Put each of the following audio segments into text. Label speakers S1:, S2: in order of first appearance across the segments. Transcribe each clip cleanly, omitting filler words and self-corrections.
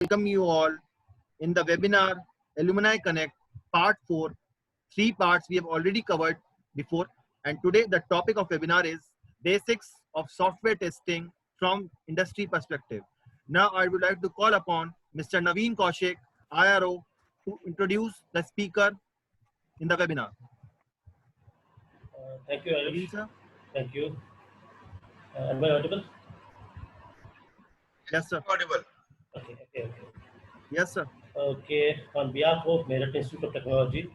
S1: welcome you all in the webinar Alumni Connect Part 4. Three parts we have already covered before, and today the topic of webinar is basics of software testing from industry perspective. Now I would like to call upon Mr. Naveen Kaushik, IRO, to introduce the speaker in the webinar.
S2: Thank you, Ayush.
S1: Naveen, sir?
S2: Thank you. Am I audible?
S1: Yes, sir.
S2: Okay.
S1: Yes, sir.
S2: Okay. On behalf of Merit Institute of Technology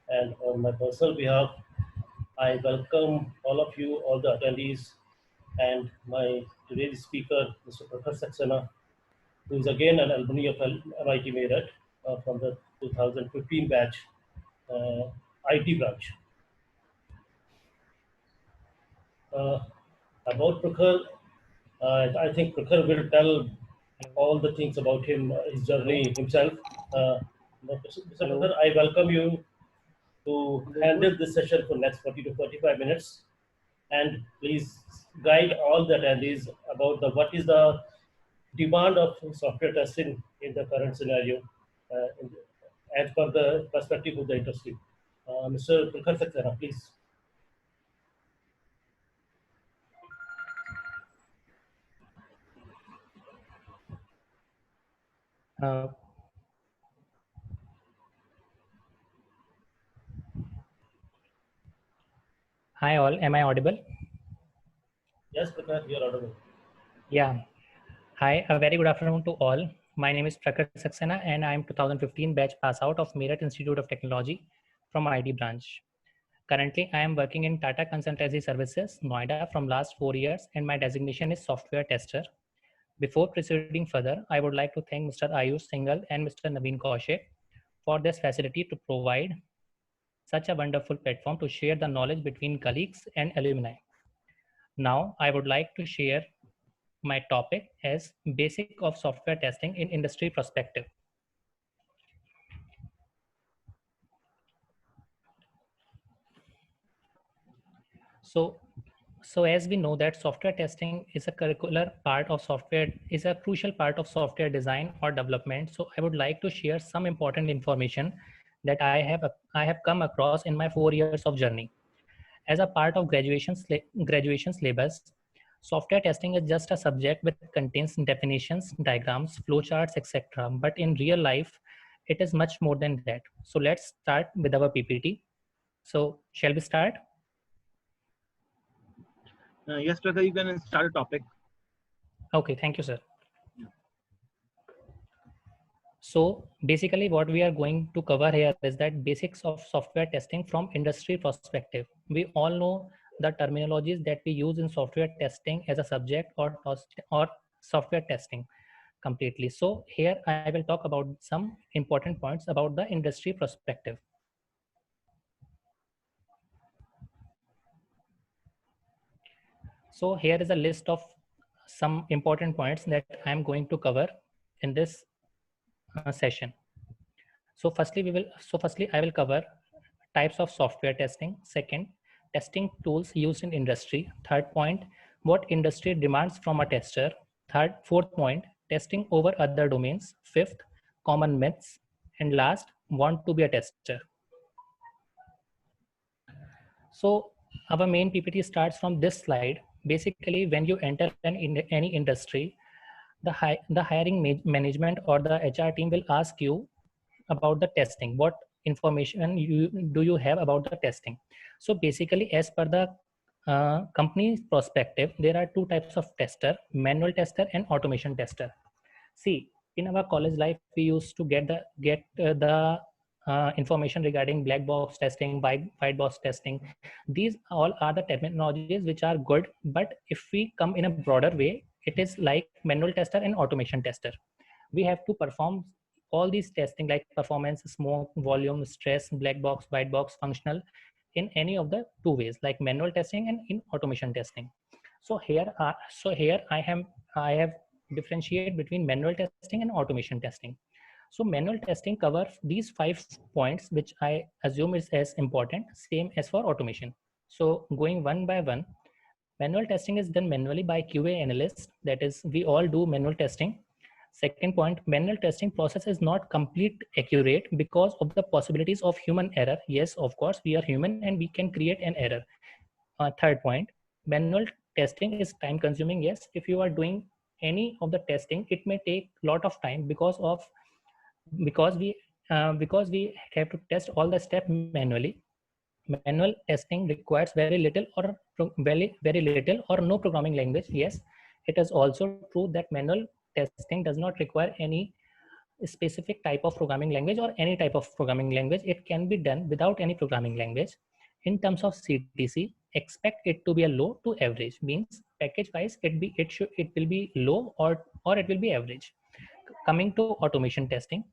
S2: and on my personal behalf, I welcome all of you, all the attendees, and my today's speaker, Mr. Prakhar Saxena, who is again an alumni of MIT Merit from the 2015 batch, IT branch. About Prakhar, I think Prakhar will tell all the things about him, his journey himself. Mr. Prakhar, I welcome you to handle this session for next 40 to 45 minutes, and please guide all the attendees about what is the demand of software testing in the current scenario, as per the perspective of the industry. Mr. Prakhar Saxena, please.
S3: Hi all, am I audible?
S2: Yes, Prakhar, you are audible.
S3: Yeah. Hi, a very good afternoon to all. My name is Prakhar Saxena and I am 2015 batch pass out of Merit Institute of Technology from ID branch. Currently, I am working in Tata Consultancy Services, Noida from last 4 years and my designation is software tester. Before proceeding further, I would like to thank Mr. Ayush Singhal and Mr. Naveen Kaushik for this facility to provide such a wonderful platform to share the knowledge between colleagues and alumni. Now, I would like to share my topic as basic of software testing in industry perspective. So as we know that software testing is a curricular part of software, is a crucial part of software design or development. So I would like to share some important information that I have come across in my 4 years of journey. As a part of graduation syllabus, software testing is just a subject which contains definitions, diagrams, flowcharts, etc. But in real life, it is much more than that. So let's start with our PPT. So shall we start?
S1: Yes, Prakhar, you can start a topic.
S3: Okay, thank you, sir. So basically what we are going to cover here is that basics of software testing from industry perspective. We all know the terminologies that we use in software testing as a subject or software testing completely. So here I will talk about some important points about the industry perspective. So here is a list of some important points that I am going to cover in this session. So firstly, I will cover types of software testing. Second, testing tools used in industry. Third point, what industry demands from a tester. Fourth point, testing over other domains. Fifth, common myths. And last, want to be a tester. So our main PPT starts from this slide. Basically, when you enter any industry, the hiring management or the HR team will ask you about the testing. What information do you have about the testing? So basically, as per the company's perspective, there are two types of tester: manual tester and automation tester. See, in our college life, we used to get the information regarding black box testing, white box testing. These all are the terminologies which are good, but if we come in a broader way, it is like manual tester and automation tester. We have to perform all these testing like performance, smoke, volume, stress, black box, white box, functional, in any of the two ways, like manual testing and in automation testing. So here I have differentiate between manual testing and automation testing. So manual testing covers these 5 points, which I assume is as important, same as for automation. So going one by one, manual testing is done manually by QA analysts. That is, we all do manual testing. Second point, manual testing process is not complete accurate because of the possibilities of human error. Yes, of course, we are human and we can create an error. Third point, manual testing is time consuming. Yes, if you are doing any of the testing, it may take a lot of time because we have to test all the steps manually. Manual testing requires very little or no programming language. Yes, it is also true that manual testing does not require any specific type of programming language or any type of programming language. It can be done without any programming language. In terms of CTC, expect it to be a low to average. Means package wise, it will be low or it will be average. Coming to automation testing,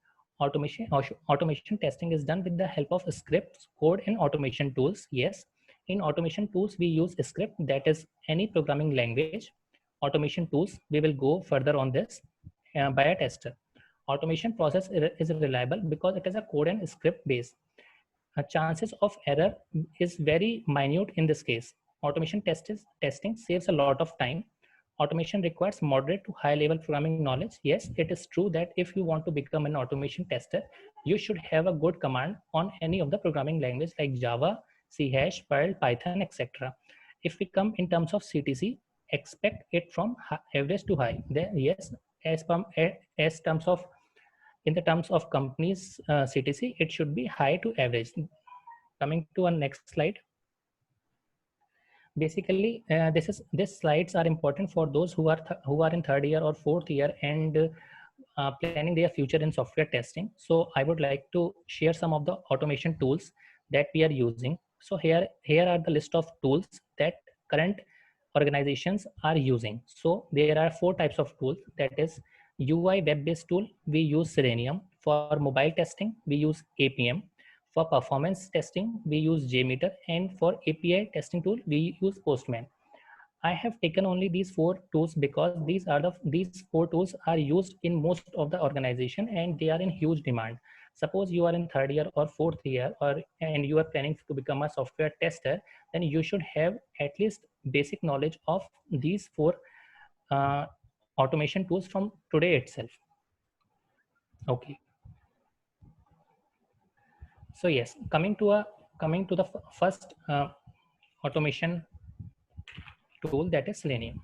S3: automation testing is done with the help of scripts, code, and automation tools. Yes, in automation tools we use script, that is any programming language. Automation tools, we will go further on this by a tester. Automation process is reliable because it is a code and script base. Chances of error is very minute in this case. Automation testing saves a lot of time. Automation requires moderate to high level programming knowledge. Yes, it is true that if you want to become an automation tester, you should have a good command on any of the programming language like Java, C#, Perl, Python, etc. If we come in terms of CTC, expect it from average to high. Then yes, as terms of in the terms of companies CTC, it should be high to average. Coming to our next slide. Basically, these slides are important for those who are in third year or fourth year and planning their future in software testing. So I would like to share some of the automation tools that we are using. So here are the list of tools that current organizations are using. So there are 4 types of tools. That is UI web-based tool, we use Selenium. For mobile testing, we use APM. For performance testing, we use JMeter, and for API testing tool, we use Postman. I have taken only these 4 tools because these 4 tools are used in most of the organization and they are in huge demand. Suppose you are in third year or fourth year and you are planning to become a software tester, then you should have at least basic knowledge of these 4 uh, automation tools from today itself. Okay. So yes, coming to the first automation tool, that is Selenium.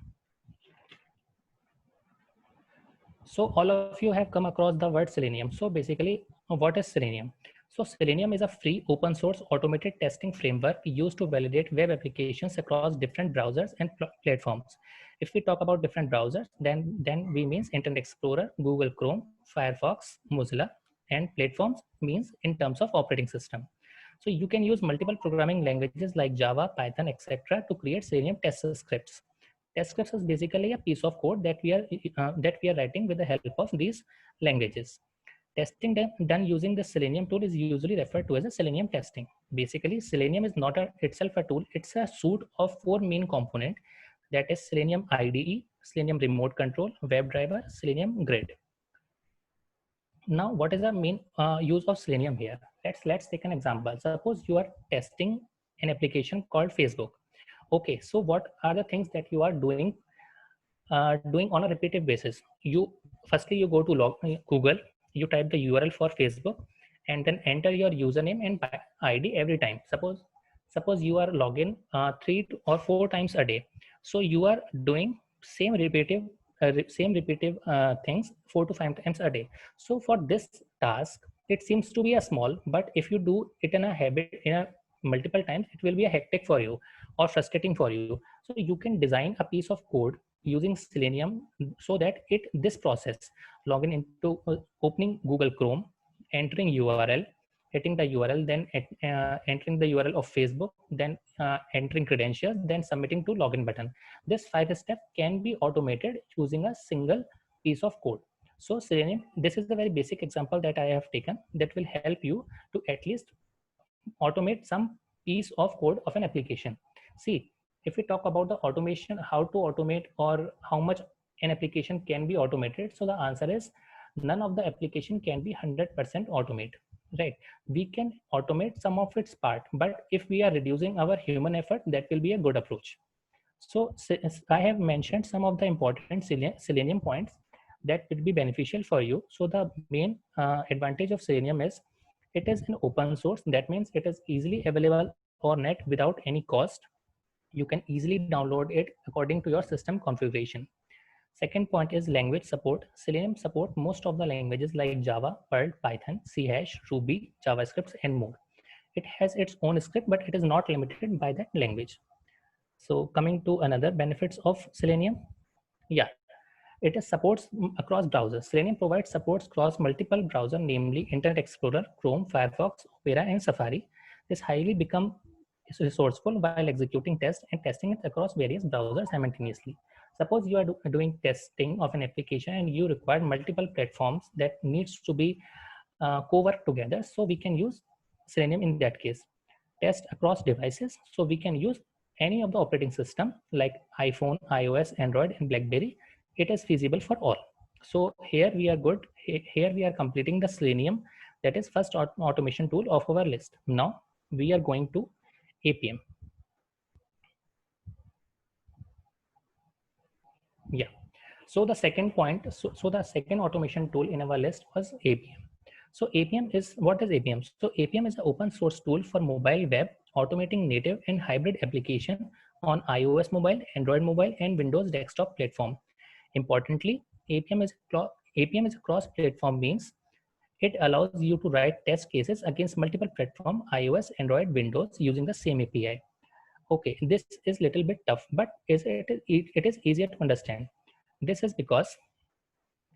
S3: So all of you have come across the word Selenium. So basically, what is Selenium? So Selenium is a free open source automated testing framework used to validate web applications across different browsers and platforms. If we talk about different browsers, then we means Internet Explorer, Google Chrome, Firefox, Mozilla, and platforms means in terms of operating system. So you can use multiple programming languages like Java, Python, etc. to create Selenium test scripts. Test scripts is basically a piece of code that we are writing with the help of these languages. Testing done using the Selenium tool is usually referred to as a Selenium testing. Basically, Selenium is not itself a tool; it's a suite of 4 main components. That is Selenium IDE, Selenium Remote Control, WebDriver, Selenium Grid. Now, what is the main use of Selenium here? Let's take an example. Suppose you are testing an application called Facebook. Okay, so what are the things that you are doing on a repetitive basis? Firstly you go to Google, you type the URL for Facebook, and then enter your username and ID every time. Suppose you are login 3 or 4 times a day. So you are doing same repetitive things 4 to 5 times a day. So for this task, it seems to be a small, but if you do it in a habit multiple times, it will be a hectic for you or frustrating for you. So you can design a piece of code using Selenium so that this process, logging into opening Google Chrome, entering URL, hitting the URL, then entering the URL of Facebook, then entering credentials, then submitting to login button. This 5 step can be automated using a single piece of code. So Selenium, this is the very basic example that I have taken that will help you to at least automate some piece of code of an application. See, if we talk about the automation, how to automate or how much an application can be automated, so the answer is none of the application can be 100% automate, right? We can automate some of its part, but if we are reducing our human effort, that will be a good approach. So I have mentioned some of the important Selenium points. that will be beneficial for you. So the main advantage of Selenium is it is an open source. That means it is easily available on net without any cost. You can easily download it according to your system configuration. Second point is language support. Selenium support most of the languages like Java, Perl, Python, C Hash, Ruby, JavaScript, and more. It has its own script, but it is not limited by that language. So coming to another benefits of Selenium, yeah, it is supports across browsers. Selenium provides supports across multiple browsers, namely Internet Explorer, Chrome, Firefox, Opera, and Safari. This highly become resourceful while executing tests and testing it across various browsers simultaneously. Suppose you are doing testing of an application and you require multiple platforms that needs to be co-work together. So we can use Selenium in that case. Test across devices. So we can use any of the operating system like iPhone, iOS, Android, and BlackBerry. It is feasible for all. So here we are good. Here we are completing the Selenium. That is first automation tool of our list. Now we are going to APM. Yeah. So the second point, so the second automation tool in our list was APM. So APM is, what is APM? So APM is an open source tool for mobile web, automating native and hybrid application on iOS mobile, Android mobile, and Windows desktop platform. Importantly, APM is a cross-platform means it allows you to write test cases against multiple platform, iOS, Android, Windows using the same API. Okay, this is little bit tough, but it is easier to understand. This is because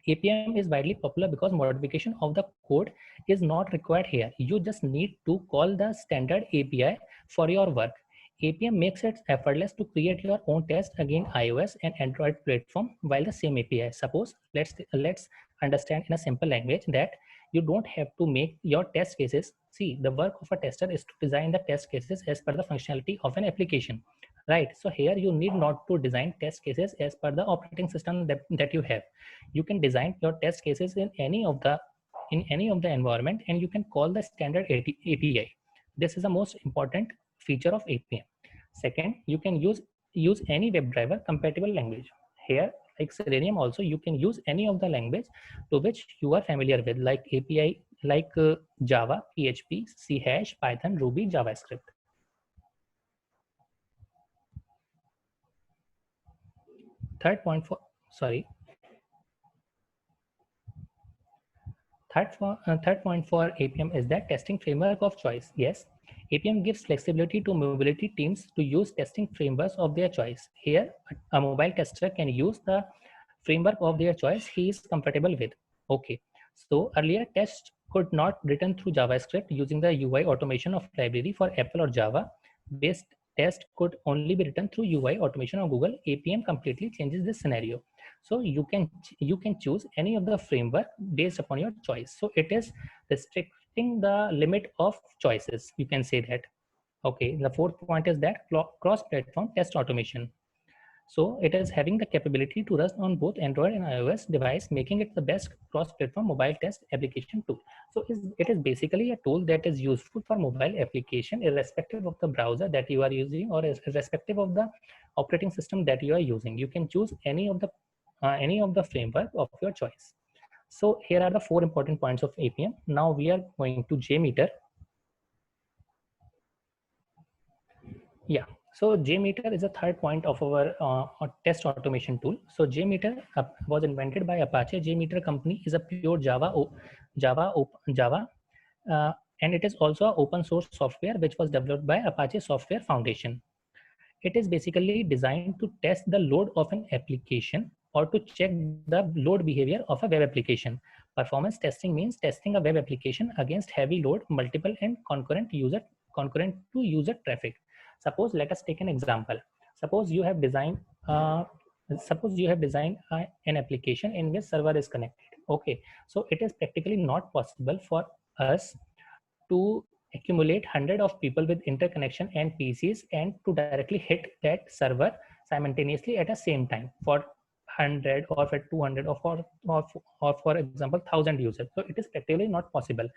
S3: APM is widely popular because modification of the code is not required here. You just need to call the standard API for your work. APM makes it effortless to create your own test against iOS and Android platform while the same API. Suppose let's understand in a simple language that you don't have to make your test cases. See, the work of a tester is to design the test cases as per the functionality of an application, right? So here you need not to design test cases as per the operating system that you have. You can design your test cases in any of the environment, and you can call the standard API. This is the most important feature of APM. Second, you can use any WebDriver compatible language. Here, like Selenium also, you can use any of the language to which you are familiar with, like API, like Java, PHP, C Hash, Python, Ruby, JavaScript. Third point for, sorry. Third point for APM is that testing framework of choice. Yes, APM gives flexibility to mobility teams to use testing frameworks of their choice. Here, a mobile tester can use the framework of their choice he is comfortable with. Okay, so earlier tests could not written through JavaScript using the UI automation of library for Apple or Java. Based test could only be written through UI automation of Google. APM completely changes this scenario. So you can choose any of the framework based upon your choice. So it is restricting the limit of choices, you can say that. Okay, the fourth point is that cross-platform test automation. So it is having the capability to run on both Android and iOS device, making it the best cross-platform mobile test application tool. So it is basically a tool that is useful for mobile application, irrespective of the browser that you are using or irrespective of the operating system that you are using. You can choose any of the framework of your choice. So here are the 4 important points of APM. Now we are going to JMeter. Yeah. So JMeter is a third point of our test automation tool. So JMeter was invented by Apache. JMeter company is a pure Java, and it is also an open source software which was developed by Apache Software Foundation. It is basically designed to test the load of an application or to check the load behavior of a web application. Performance testing means testing a web application against heavy load, multiple and concurrent to user traffic. Suppose let us take an example. Suppose you have designed an application in which server is connected. Okay, so it is practically not possible for us to accumulate hundred of people with interconnection and PCs and to directly hit that server simultaneously at the same time for 100 or for 200 or for example 1000 users. So it is practically not possible.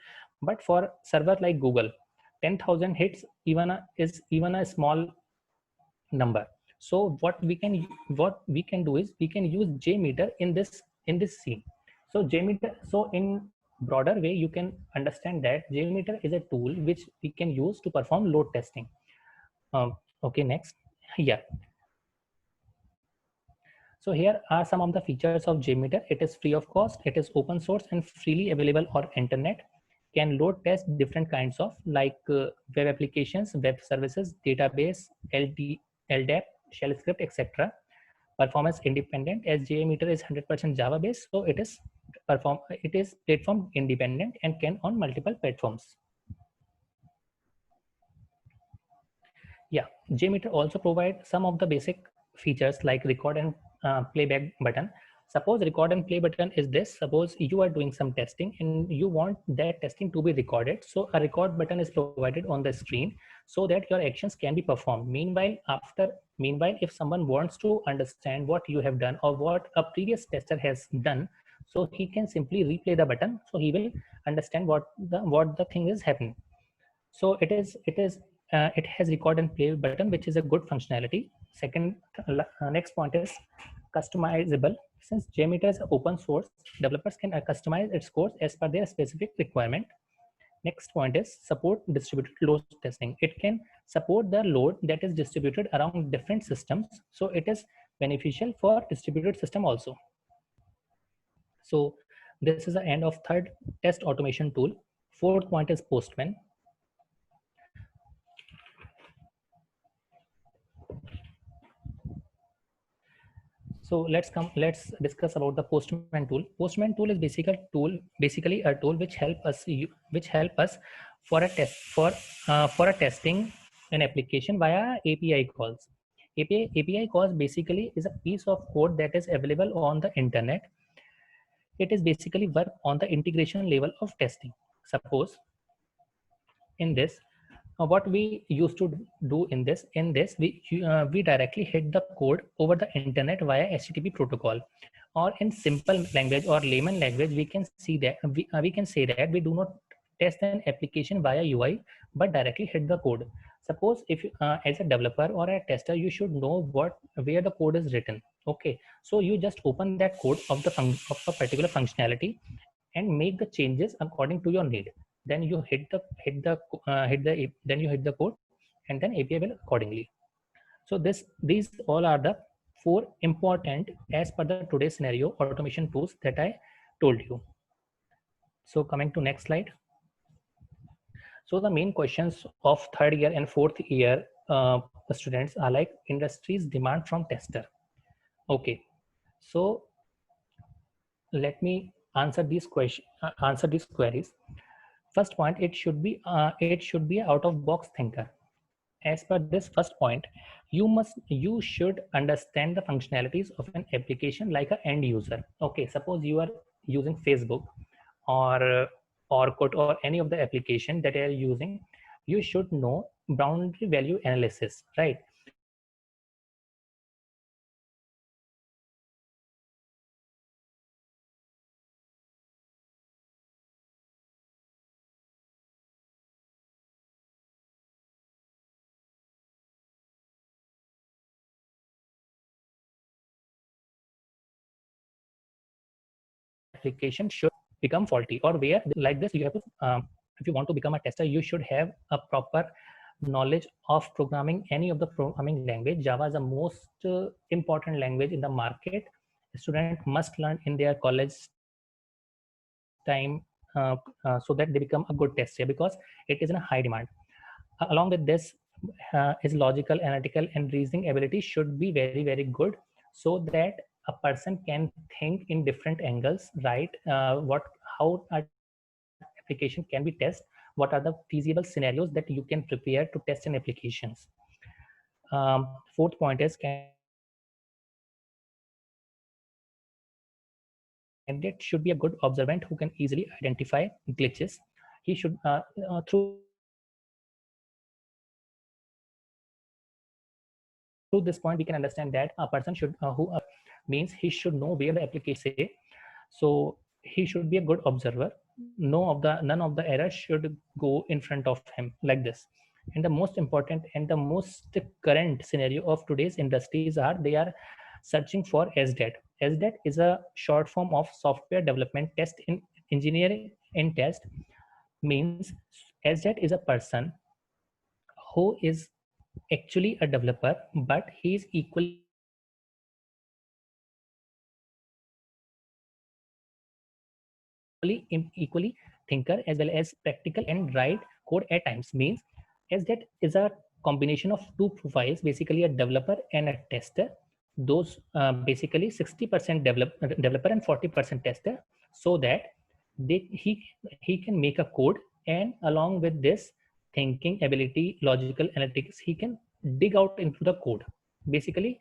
S3: But for server like Google, 10,000 hits is even a small number. So what we can do is we can use JMeter in this in this scene. So JMeter, so in broader way, you can understand that JMeter is a tool which we can use to perform load testing. Okay, next. Yeah. So here are some of the features of JMeter. It is free of cost, it is open source and freely available on internet. Can load test different kinds of like web applications, web services, database, LDAP, shell script, etc. Performance independent, as JMeter is 100% Java based, so it is platform independent and can on multiple platforms. Yeah, JMeter also provides some of the basic features like record and playback button. Suppose record and play button is this. Suppose you are doing some testing and you want that testing to be recorded. So a record button is provided on the screen so that your actions can be performed. Meanwhile, if someone wants to understand what you have done or what a previous tester has done, so he can simply replay the button. So he will understand what the thing is happening. So it has record and play button, which is a good functionality. Second, next point is customizable. Since JMeter is open source, developers can customize its code as per their specific requirement. Next point is support distributed load testing. It can support the load that is distributed around different systems. So it is beneficial for distributed system also. So this is the end of third test automation tool. Fourth point is Postman. So let's discuss about the Postman tool. Postman tool is basically a tool which help us for a testing an application via API calls. API calls basically is a piece of code that is available on the internet. It is basically work on the integration level of testing. Suppose in this, what we used to do in this we directly hit the code over the internet via HTTP protocol, or in simple language or layman language we can see that we can say that we do not test an application via UI but directly hit the code. Suppose if as a developer or a tester you should know where the code is written. Okay, so you just open that code of a particular functionality and make the changes according to your need. Then you hit the code, and then API will accordingly. So these all are the 4 important as per the today's scenario automation tools that I told you. So coming to next slide. So the main questions of third year and fourth year the students are like industry's demand from tester. Okay, so let me answer these queries. First point, it should be out of box thinker. As per this first point, you should understand the functionalities of an application like an end user. Okay, suppose you are using Facebook or Orkut or any of the application that you are using, you should know boundary value analysis, right? Application should become faulty, or where like this you have to if you want to become a tester, you should have a proper knowledge of programming any of the programming language. Java is the most important language in the market. A student must learn in their college time so that they become a good tester, because it is in a high demand. Along with this, his logical, analytical and reasoning ability should be very, very good, so that a person can think in different angles, right? How application can be tested, what are the feasible scenarios that you can prepare to test in applications. Fourth point is candidate should be a good observant who can easily identify glitches. He should through this point we can understand that a person should means he should know where the application is. So he should be a good observer. None of the errors should go in front of him like this. And the most important and the most current scenario of today's industries are they are searching for SDAT. SDET is a short form of software development test in engineering in test. Means SDET is a person who is actually a developer, but he is equally equally thinker as well as practical and write code at times. Means SDET is a combination of two profiles, basically a developer and a tester. Those basically 60% developer and 40% tester, so that he can make a code, and along with this thinking ability, logical analytics, he can dig out into the code. Basically,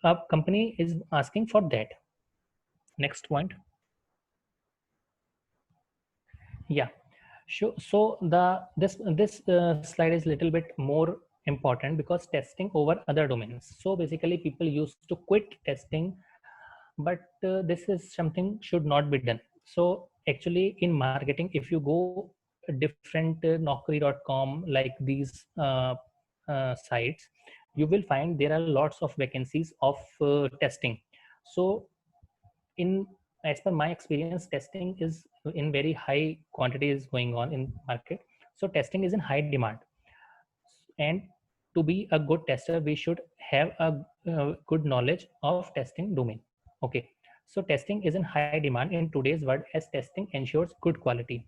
S3: a company is asking for that. Next point. Yeah, sure. So this slide is little bit more important because testing over other domains. So basically, people used to quit testing, but this is something should not be done. So actually, in marketing, if you go different Naukri.com, like these sites, you will find there are lots of vacancies of testing. So in as per my experience, testing is in very high quantities going on in market. So testing is in high demand, and to be a good tester we should have a good knowledge of testing domain. Okay, so testing is in high demand in today's world, as testing ensures good quality,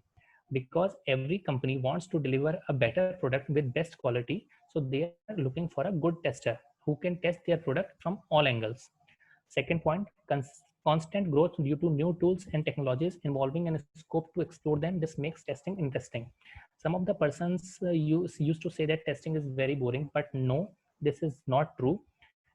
S3: because every company wants to deliver a better product with best quality. So they are looking for a good tester who can test their product from all angles. Second point, constant growth due to new tools and technologies involving and scope to explore them. This makes testing interesting. Some of the persons used to say that testing is very boring, but no, this is not true.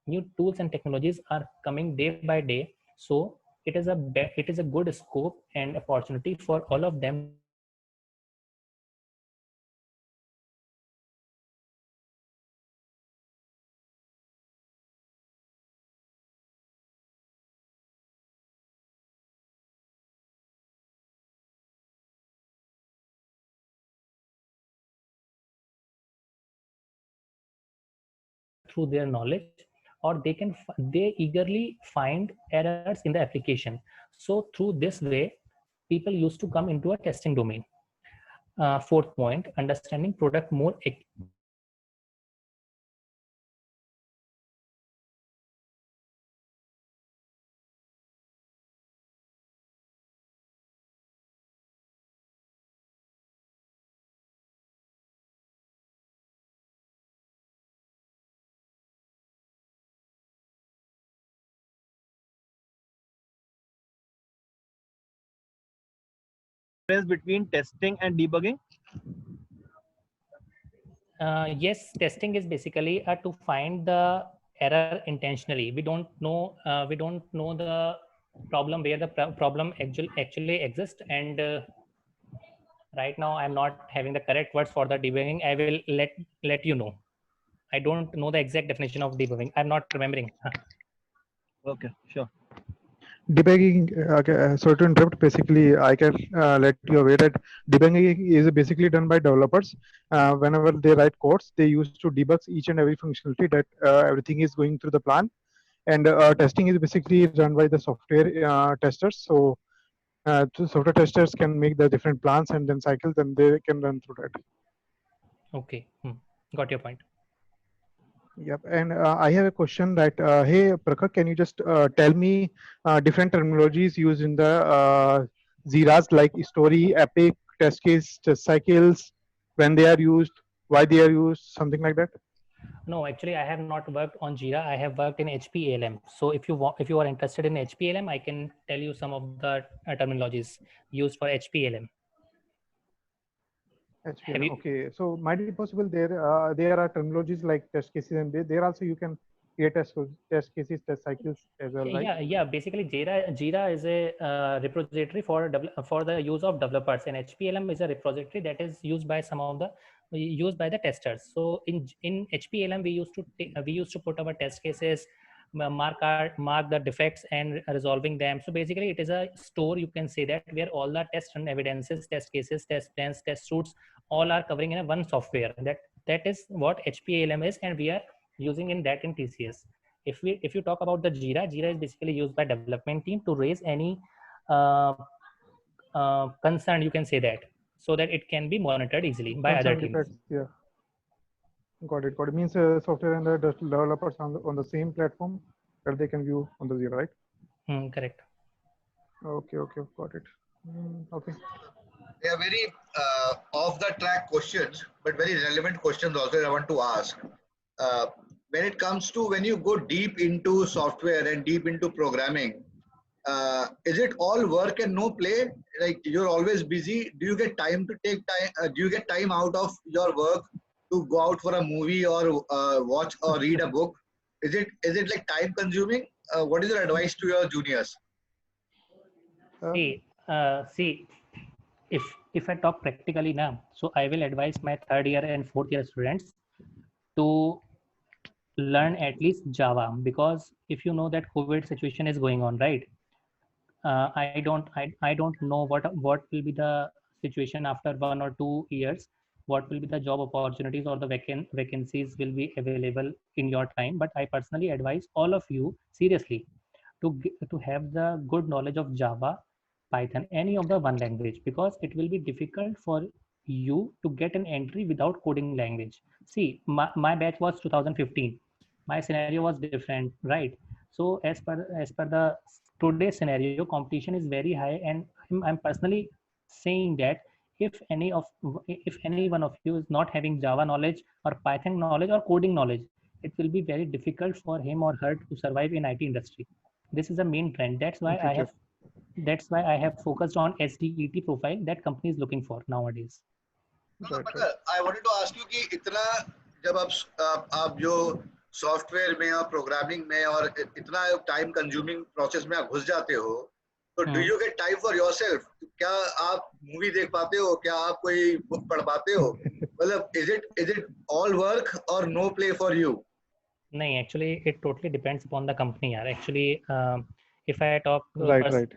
S3: New tools and technologies are coming day by day, so it is a good scope and opportunity for all of them to learn new things. So testing is basically through their knowledge, or they eagerly find errors in the application. So through this way people used to come into a testing domain. Fourth point, understanding product more accurately. Basically
S1: Difference between testing and debugging?
S3: yes, testing is basically to find the error intentionally. We don't know the problem where the problem actually exists, and right now I'm not having the correct words for the debugging. I will let you know. I don't know the exact definition of debugging. I'm not remembering.
S1: Okay, sure.
S4: Debugging, okay, sorry to interrupt. Basically, I can let you aware that debugging is basically done by developers. Whenever they write codes, they used to debug each and every functionality that everything is going through the plan. And testing is basically run by the software testers. So the software testers can make the different plans and then cycles, and they can run through that.
S3: Okay, got your point.
S4: Yep. And I have a question that, hey, Prakhar, can you just tell me different terminologies used in the Ziras, like story, epic, test case, test cycles, when they are used, why they are used, something like that?
S3: No, actually, I have not worked on Jira. I have worked in HPALM. So if you are interested in HPALM, I can tell you some of the terminologies used for HPALM. Have
S4: HPLM.
S3: you?
S4: Okay. So might it be possible there are terminologies like test cases, and there also you can create test cases, test cycles as well, right?
S3: Yeah. Basically, Jira is a repository for the use of developers, and HPLM is a repository that is used by the testers. So in HPLM, we used to put our test cases, mark the defects and resolving them. So basically, it is a store, you can say, that where all the test run evidences, test cases, test plans, test suits, all are covering in a one software. That is what HPLM is, and we are using in that in TCS. If you talk about the Jira is basically used by development team to raise any concern, you can say that, so that it can be monitored easily by other
S4: Concern
S3: teams.
S4: defects, yeah. Got it. Got it. Means software and the developers on the same platform that they can view on the Jira, right?
S3: Correct.
S4: Okay. Okay. Got it. Okay.
S5: They are very off the track questions, but very relevant questions also I want to ask. When it comes to when you go deep into software and deep into programming, is it all work and no play? Like you're always busy. Do you get time to take time? Do you get time out of your work to go out for a movie or watch or read a book? Is it like time consuming? What is your advice to your juniors?
S3: See, if I talk practically now, so I will advise my third year and fourth year students to learn at least Java, because if you know that COVID situation is going on, right? I don't know what will be the situation after 1 or 2 years. What will be the job opportunities or the vacancies will be available in your time. But I personally advise all of you seriously to have the good knowledge of Java, Python, any of the one language, because it will be difficult for you to get an entry without coding language. See, my batch was 2015. My scenario was different, right? So as per the today's scenario, competition is very high, and I'm personally saying that if any one of you is not having Java knowledge or Python knowledge or coding knowledge, it will be very difficult for him or her to survive in IT industry. This is a main trend. That's why I have focused on SDET profile that company is looking for nowadays.
S5: I wanted to ask you कि इतना जब आप जो software में और programming में और इतना टाइम कंज्यूमिंग प्रोसेस में आप घुस जाते हो, तो do you get time for yourself? क्या आप मूवी देख पाते हो? क्या आप कोई बुक पढ़ पाते हो? मतलब इज इट ऑल वर्क और नो प्ले फॉर यू?
S3: नहीं, actually it totally depends upon the company. Actually, if I talk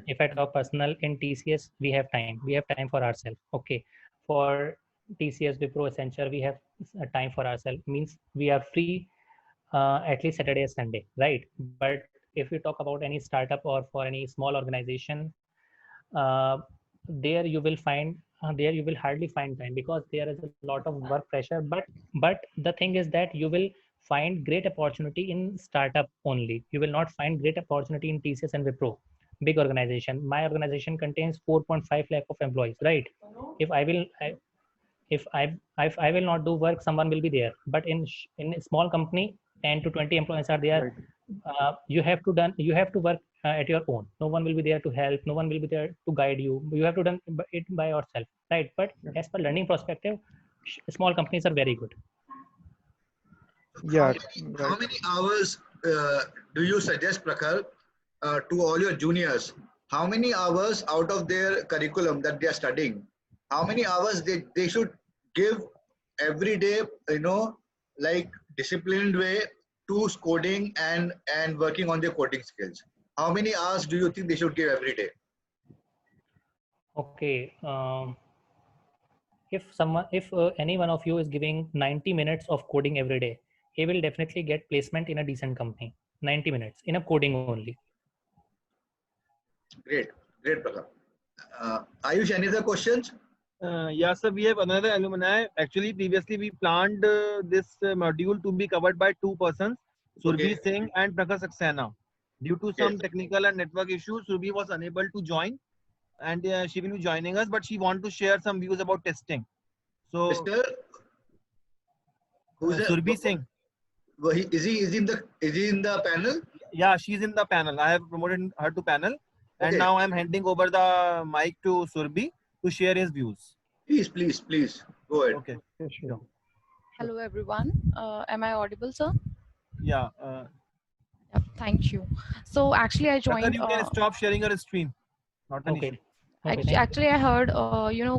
S3: if I talk personal, in TCS we have time for ourselves. Okay, for TCS, Wipro, Accenture, we have time for ourselves. Means we are free at least Saturday and Sunday, right? But if you talk about any startup or for any small organization, there you will hardly find time, because there is a lot of work pressure. But the thing is that you will find great opportunity in startup only. You will not find great opportunity in TCS and Wipro, big organization. My organization contains 4.5 lakh of employees, right? If I will not do work, someone will be there. But in a small company, 10 to 20 employees are there. You have to work at your own. No one will be there to help. No one will be there to guide you. You have to do it by yourself, right? But as per learning perspective, small companies are very good.
S4: Yeah.
S5: How many hours do you suggest, Prakhar, to all your juniors? How many hours out of their curriculum that they are studying, how many hours they should give every day, like disciplined way to coding and working on their coding skills? How many hours do you think they should give every day?
S3: Okay. If any one of you is giving 90 minutes of coding every day, he will definitely get placement in a decent company. 90 minutes in a coding only.
S5: Great, Prakhar. Ayush, any other questions?
S1: Yeah, sir, we have another alumni. Actually, previously we planned this module to be covered by 2 persons, Surbhi Singh and Prakhar Saxena. Due to some technical and network issues, Surbhi was unable to join, and she will be joining us, but she wants to share some views about testing. So, Surbhi Singh.
S5: Is he in the panel?
S1: Yeah, she's in the panel. I have promoted her to panel, and now I'm handing over the mic to Surbhi to share his views.
S5: Please go ahead.
S1: Okay.
S4: Yeah, sure.
S6: Hello everyone. Am I audible, sir?
S1: Yeah.
S6: Yep, thank you. So actually I joined.
S1: You can stop sharing your screen. Not an issue.
S3: Okay, thank you.
S6: Actually, I heard,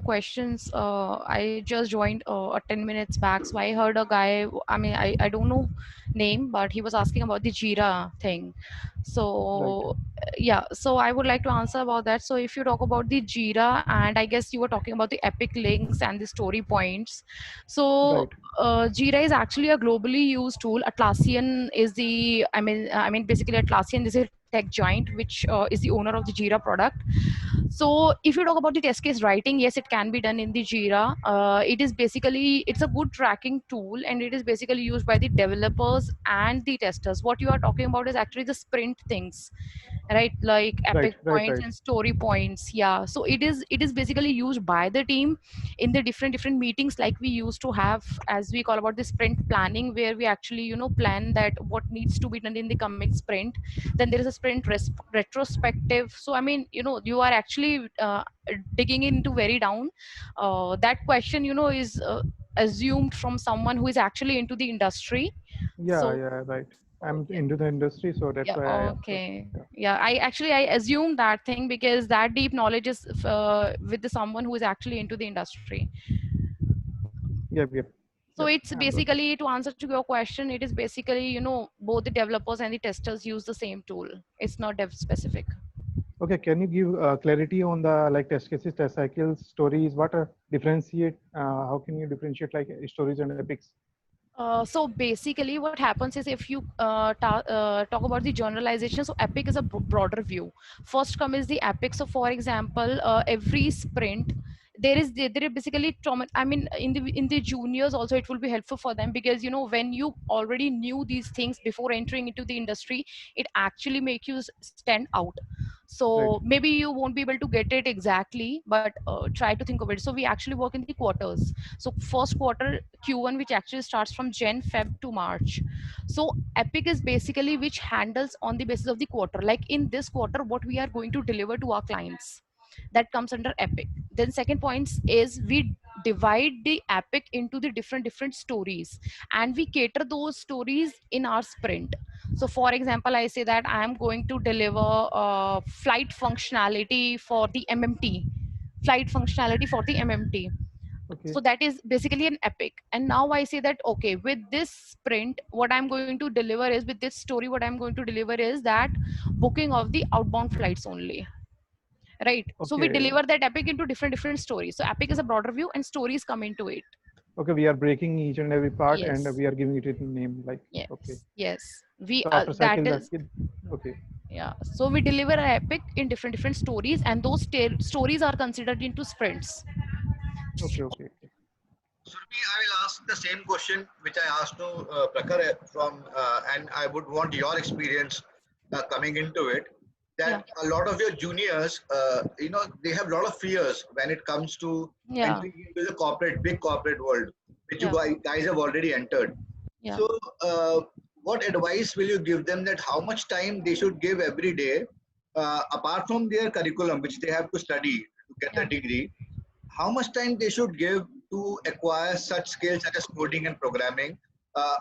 S6: questions. I just joined 10 minutes back. So I heard a guy, I mean, I don't know name, but he was asking about the Jira thing.
S4: Right.
S6: So, yeah, so I would like to answer about that. So if you talk about the Jira, and I guess you were talking about the epic links and the story points. So,
S4: Right.
S6: Jira is actually a globally used tool. Atlassian is basically Atlassian is a tech giant, which is the owner of the Jira product. So if you talk about the test case writing, yes, it can be done in the Jira. It's a good tracking tool, and it is basically used by the developers and the testers. What you are talking about is actually the sprint things, right? Like
S4: Right.
S6: epic
S4: Right.
S6: points
S4: Right.
S6: and story points. Yeah, so it is basically used by the team in the different meetings, like we used to have, as we call about the sprint planning, where we actually plan that what needs to be done in the coming sprint. Then there is a sprint retrospective. So I mean, you are actually digging into very down. That question is assumed from someone who is actually into the industry.
S4: Yeah.
S6: So
S4: Yeah. Right.
S6: uh,
S4: I'm into the industry, so that's
S6: yeah,
S4: why I asked. So,
S6: okay.
S4: yeah.
S6: Yeah, I assume that thing because that deep knowledge is with the someone who is actually into the industry.
S4: Yep. Yep.
S6: So
S4: Yep.
S6: it's
S4: I'm good.
S6: basically, to answer to your question, it is basically, both the developers and the testers use the same tool. It's not dev specific.
S4: Okay. Can you give clarity on the like test cases, test cycles, stories? What differentiate? How can you differentiate like stories and epics?
S6: So basically, what happens is if you talk about the generalization, so epic is a broader view. First come is the epic. So for example, every sprint there is basically trauma. I mean, in the juniors also it will be helpful for them, because when you already knew these things before entering into the industry, it actually make you stand out.
S4: Right.
S6: So maybe you won't be able to get it exactly, but try to think of it. So we actually work in the quarters. So first quarter Q1, which actually starts from Jan, Feb to March. So Epic is basically which handles on the basis of the quarter. Like in this quarter, what we are going to deliver to our clients. That comes under Epic. Then second point is we divide the Epic into the different stories, and we cater those stories in our sprint. So for example, I say that I am going to deliver flight functionality for the MMT. Flight functionality for the MMT.
S4: Okay.
S6: So that is basically an epic. And now I say that, okay, with this sprint, what I'm going to deliver is, with this story, what I'm going to deliver is that booking of the outbound flights only, right? So we
S4: Okay.
S6: deliver that epic into different stories. So epic is a broader view and stories come into it.
S4: Okay. We are breaking each and every part, and
S6: Yes,
S4: we are giving it a name. Like, okay.
S6: yes. We
S4: So after
S6: that
S4: cycle,
S6: is,
S4: okay.
S6: yeah, so we deliver an epic in different stories, and those stories are considered into sprints.
S4: Okay. Okay. Okay.
S5: Surbi, I will ask the same question which I asked to Prakhar and I would want your experience coming into it.
S6: Yeah,
S5: That a lot of your juniors, they have a lot of fears when it comes to
S6: yeah,
S5: entering into the big corporate world, which you
S6: yeah,
S5: guys have already entered.
S6: yeah,
S5: So, what advice will you give them that how much time they should give every day, apart from their curriculum, which they have to study to get
S6: yeah.
S5: the degree? How much time they should give to acquire such skills such as coding and programming,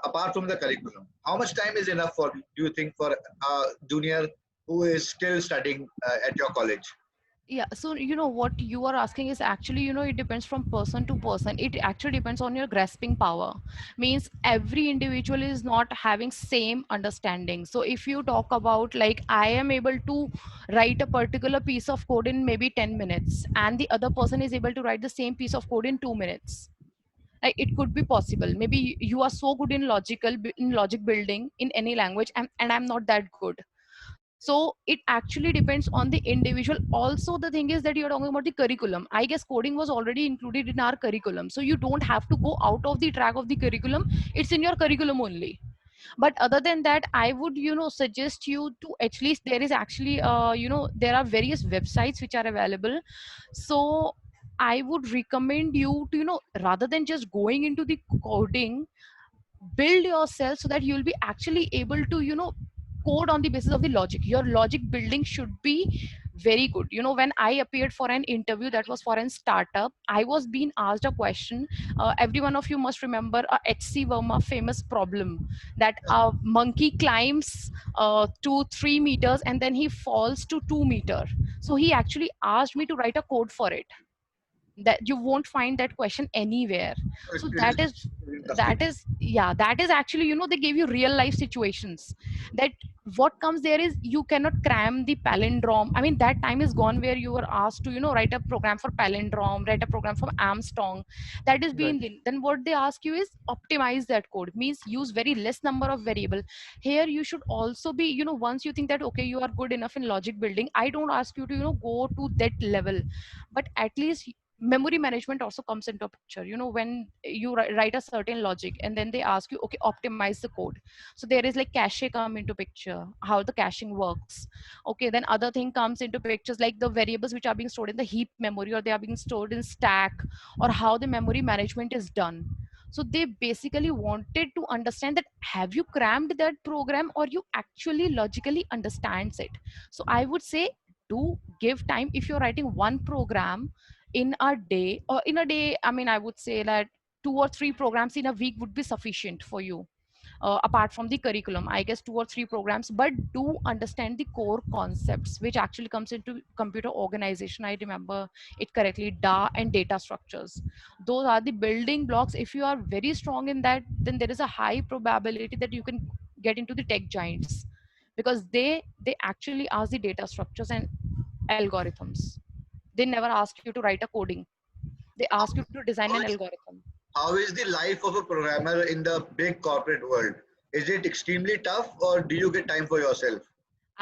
S5: apart from the curriculum? How much time is enough for, do you think, for a junior who is still studying at your college?
S6: Yeah, so what you are asking is actually, it depends from person to person. It actually depends on your grasping power. Means every individual is not having same understanding. So if you talk about, like, I am able to write a particular piece of code in maybe 10 minutes, and the other person is able to write the same piece of code in 2 minutes. Like, it could be possible. Maybe you are so good in logic building in any language, and I'm not that good. So it actually depends on the individual. Also, the thing is that you're talking about the curriculum. I guess coding was already included in our curriculum, so you don't have to go out of the track of the curriculum. It's in your curriculum only. But other than that, I would suggest you to, at least there is actually there are various websites which are available. So I would recommend you to, rather than just going into the coding, build yourself so that you'll be actually able to code on the basis of the logic. Your logic building should be very good. You know, when I appeared for an interview that was for an startup, I was being asked a question. Every one of you must remember a HC Verma famous problem, that a monkey climbs 2-3 meters and then he falls to 2 meter. So he actually asked me to write a code for it. That you won't find that question anywhere. So
S5: It
S6: that
S5: is
S6: is
S5: interesting.
S6: yeah, that is actually, you know, they gave you real life situations. That what comes there is you cannot cram the palindrome. I mean, that time is gone where you were asked to, you know, write a program for palindrome, write a program for Armstrong. That is
S4: Right.
S6: being then what they ask you is optimize that code, means use very less number of variable. Here you should also be, you know, once you think that okay, you are good enough in logic building, I don't ask you to, you know, go to that level, but at least memory management also comes into a picture. You know, when you write a certain logic and then they ask you, okay, optimize the code. So there is like cache come into picture, how the caching works. Okay, then other thing comes into pictures, like the variables which are being stored in the heap memory or they are being stored in stack, or how the memory management is done. So they basically wanted to understand that have you crammed that program or you actually logically understands it. So I would say, do give time. If you're writing one program in a day, or in a day, I mean, I would say that 2 or 3 programs in a week would be sufficient for you. Apart from the curriculum, I guess 2 or 3 programs, but do understand the core concepts which actually comes into computer organization. I remember it correctly, da and data structures. Those are the building blocks. If you are very strong in that, then there is a high probability that you can get into the tech giants, because they actually ask the data structures and algorithms. They never ask you to write a coding, they ask you to design an
S5: How is,
S6: algorithm.
S5: how is the life of a programmer in the big corporate world? Is it extremely tough, or do you get time for yourself?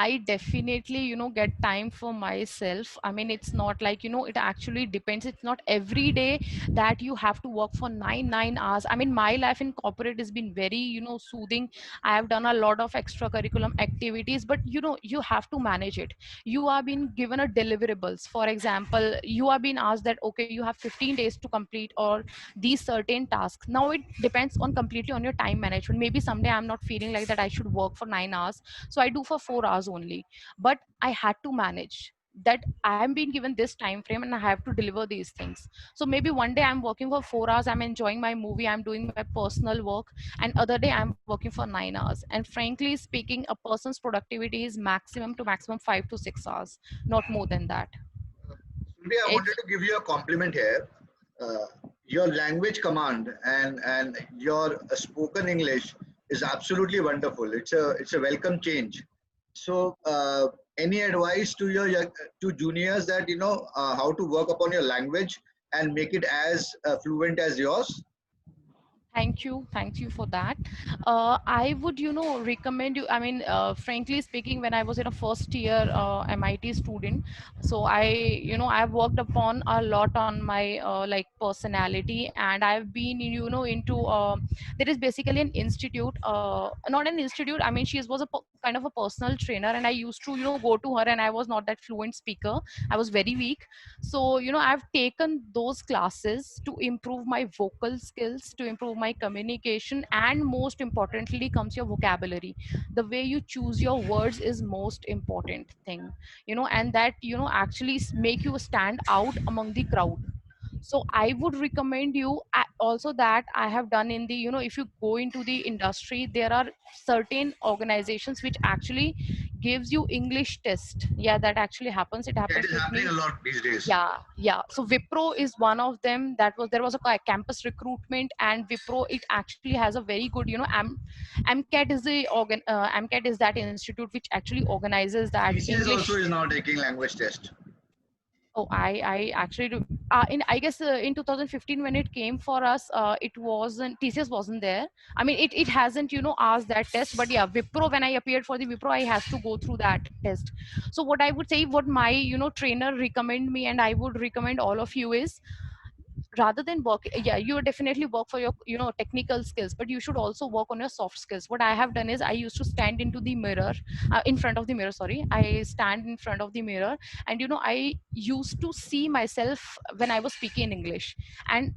S6: I definitely, you know, get time for myself. I mean, it's not like, you know, it actually depends. It's not every day that you have to work for nine hours. I mean, my life in corporate has been very, you know, soothing. I have done a lot of extracurriculum activities, but you know, you have to manage it. You are being given a deliverables. For example, you are being asked that, okay, you have 15 days to complete or these certain tasks. Now it depends on completely on your time management. Maybe someday I'm not feeling like that I should work for 9 hours, so I do for 4 hours only. But I had to manage that I am being given this time frame and I have to deliver these things. So maybe one day I'm working for 4 hours, I'm enjoying my movie, I'm doing my personal work, and other day I'm working for 9 hours. And frankly speaking, a person's productivity is maximum to maximum 5 to 6 hours, not more than that.
S5: Surya, I wanted
S6: It's
S5: to give you a compliment here. Uh, your language command and your spoken English is absolutely wonderful. It's a welcome change. So, any advice to your to juniors that how to work upon your language and make it as fluent as yours?
S6: thank you for that. I would, you know, recommend you. I mean, frankly speaking, when I was in a first year MIT student, so I, you know, I've worked upon a lot on my like personality, and I've been, you know, into there is basically an institute, not an institute. I mean, she was a kind of a personal trainer, and I used to, you know, go to her, and I was not that fluent speaker. I was very weak. So, you know, I've taken those classes to improve my vocal skills, to improve my communication, and most importantly comes your vocabulary. The way you choose your words is most important thing, you know, and that, you know, actually make you stand out among the crowd. So I would recommend you also that I have done in the, you know, if you go into the industry, there are certain organizations which actually gives you English test. Yeah, that actually happens, it
S5: Yeah, it
S6: happens
S5: is
S6: with
S5: happening
S6: me.
S5: a lot these days.
S6: Yeah, so Wipro is one of them. That was, there was a campus recruitment, and Wipro, it actually has a very good, you know, MCAT is the MCAT is that institute which actually organizes that
S5: TCS also
S6: English.
S5: is now taking language test.
S6: Oh, I actually do. In I guess in 2015 when it came for us, it wasn't, TCS wasn't there. I mean, it hasn't, you know, asked that test. But yeah, Wipro, when I appeared for the Wipro, I have to go through that test. So what I would say, what my, you know, trainer recommend me, and I would recommend all of you is rather than work, yeah, you definitely work for your technical skills, but you should also work on your soft skills. What I have done is I used to stand into the mirror, in front of the mirror, sorry, I stand in front of the mirror, and I used to see myself when I was speaking in English. And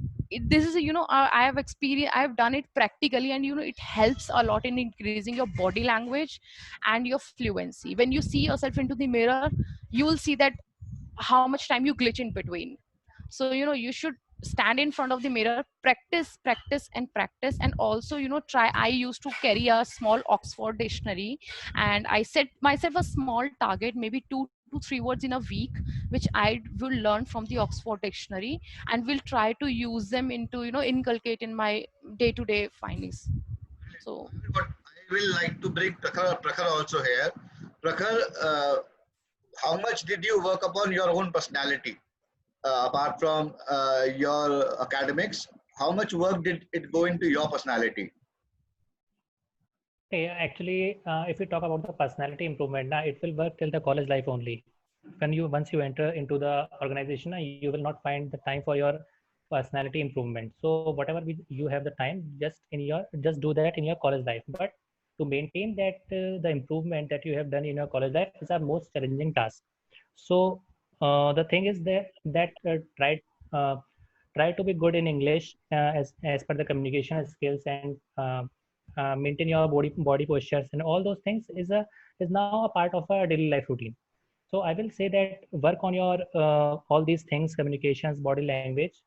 S6: this is I have experienced, I have done it practically, and it helps a lot in increasing your body language and your fluency. When you see yourself into the mirror, you will see that how much time you glitch in between. So you should stand in front of the mirror, practice, practice, and practice. And also try, I used to carry a small Oxford dictionary, and I set myself a small target, maybe 2 to 3 words in a week, which I will learn from the Oxford dictionary, and will try to use them into inculcate in my day-to-day findings. So
S5: But I will like to bring Prakhar also here. Prakhar, how much did you work upon your own personality apart from your academics? How much work did it go into your personality?
S3: Okay, actually, if we talk about the personality improvement, now it will work till the college life only. Once you enter into the organization, you will not find the time for your personality improvement. So whatever you have the time, just do that in your college life. But to maintain that the improvement that you have done in your college life is our most challenging task. So the thing is uh, try to be good in English as per the communication skills, and maintain your body postures, and all those things is now a part of a daily life routine. So I will say that work on your all these things, communications, body language,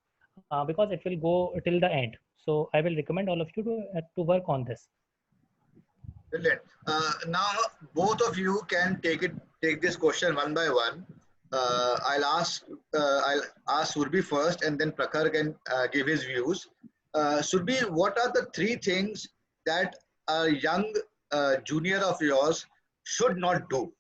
S3: because it will go till the end. So I will recommend all of you to work on this.
S5: Brilliant. Now both of you can take this question one by one. I'll ask Surbi first, and then Prakhar can give his views. Surbi, what are the three things that a young junior of yours should not do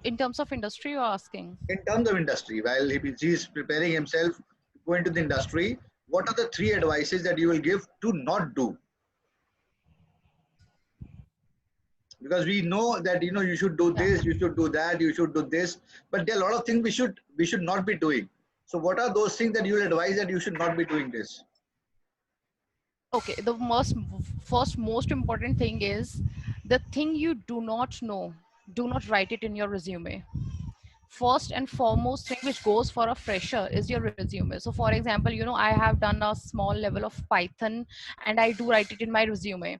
S6: in terms of industry, you're asking?
S5: in terms of industry while he's preparing himself to go into the industry? What are the three advices that you will give to not do? Because we know that you should do this, you should do that, you should do this, but there are a lot of things we should not be doing. So what are those things that you will advise that you should not be doing this?
S6: Okay, the most important thing is, the thing you do not know, do not write it in your resume. First and foremost thing which goes for a fresher is your resume. So for example, I have done a small level of Python, and I do write it in my resume.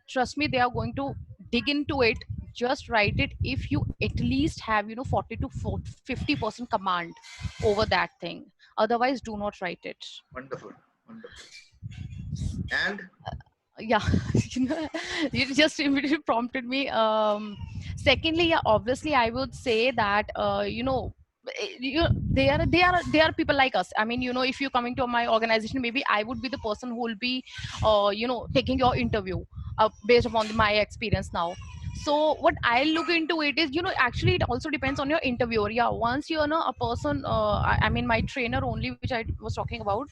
S6: Trust me, they are going to dig into it. Just write it if you at least have 40 to 50% command over that thing. Otherwise, do not write it.
S5: Wonderful, wonderful. And
S6: Yeah, you just immediately prompted me. Secondly, yeah, obviously I would say that they are people like us. I mean, if you're coming to my organization, maybe I would be the person who will be taking your interview based upon my experience now. So what I look into it is, actually it also depends on your interviewer. Yeah, once you know a person, I mean my trainer only, which I was talking about,